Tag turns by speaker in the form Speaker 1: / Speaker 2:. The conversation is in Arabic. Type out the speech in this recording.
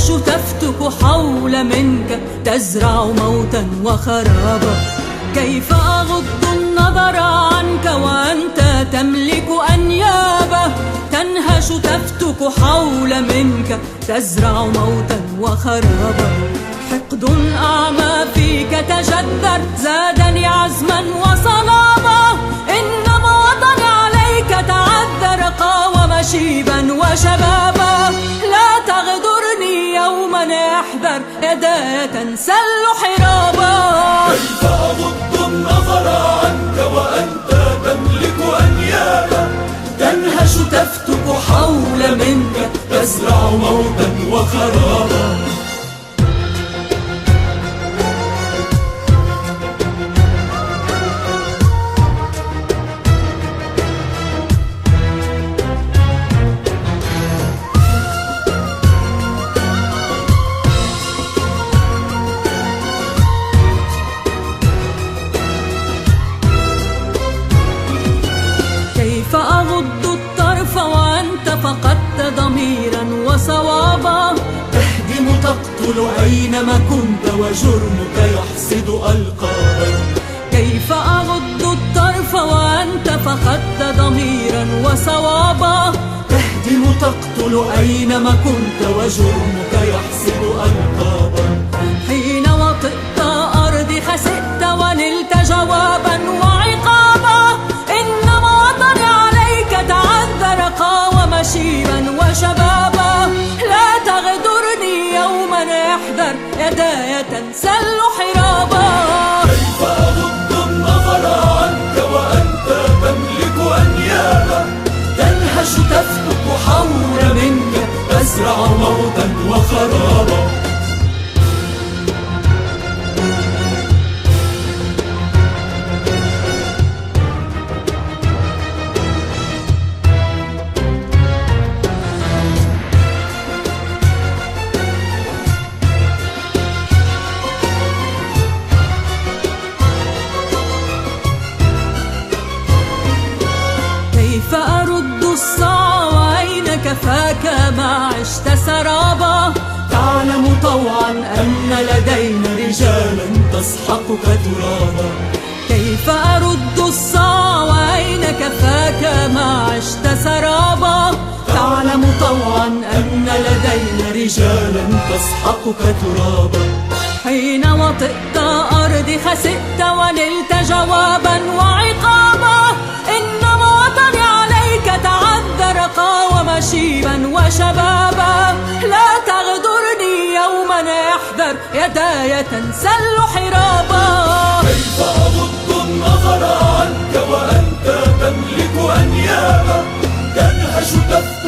Speaker 1: تنهش تفتك حول منك، تزرع موتا وخرابا. كيف أغض النظر عنك وأنت تملك أنيابه؟ تنهش تفتك حول منك، تزرع موتا وخرابا. حقد أعمى فيك تجذر، زادني عزما وصلابا. إنما وطني عليك تعذر، قاوم شيبا وشبابا. لا تغدرني يوما احذر، يداي تنسل حرابا.
Speaker 2: كيف أغض النظر عنك وأنت تملك أنيابا؟
Speaker 1: تنهش تفتك حول منك،
Speaker 2: تزرع موتا وخرابا.
Speaker 1: كيف أغض الطرف وأنت فقدت ضميرا وصوابا؟
Speaker 2: تهدم تقتل أينما كنت، وجرمك يحصد ألقابا.
Speaker 1: كيف أغض الطرف وأنت فقدت ضميرا وصوابا؟
Speaker 2: تهدم تقتل أينما كنت، وجرمك يحصد ألقابا.
Speaker 1: حين وطئت أرضي خسئت ونلت جوابا وعقابا. إنما وطني عليك تعذر، قاوم شيبا وشبابا. لا تغدرني يوما احذر، يداي تنسل حرابا.
Speaker 2: كيف أغض النظر عنك وأنت تملك أنيابا؟
Speaker 1: تنهش تفتك حول منك،
Speaker 2: تزرع موتا وخرابا.
Speaker 1: كيف أرد الصاع وأين كفاك ما عشت سرابا؟
Speaker 2: تعلم طوعا أن لدينا رجالا تسحقك ترابا.
Speaker 1: كيف أرد الصاع وأين كفاك ما عشت سرابا؟
Speaker 2: تعلم طوعا أن لدينا رجالا تسحقك ترابا.
Speaker 1: حين وطئت أرضي خسئت ونلت جوابا وعقابا. إنما وطني عليك تعذر، قاوم شيبا وشبابا. لا تغدرني يوما احذر، يداي تنسل حرابا.
Speaker 2: كيف أغض النظر عنك وأنت تملك أنيابا؟ تنهش تفتك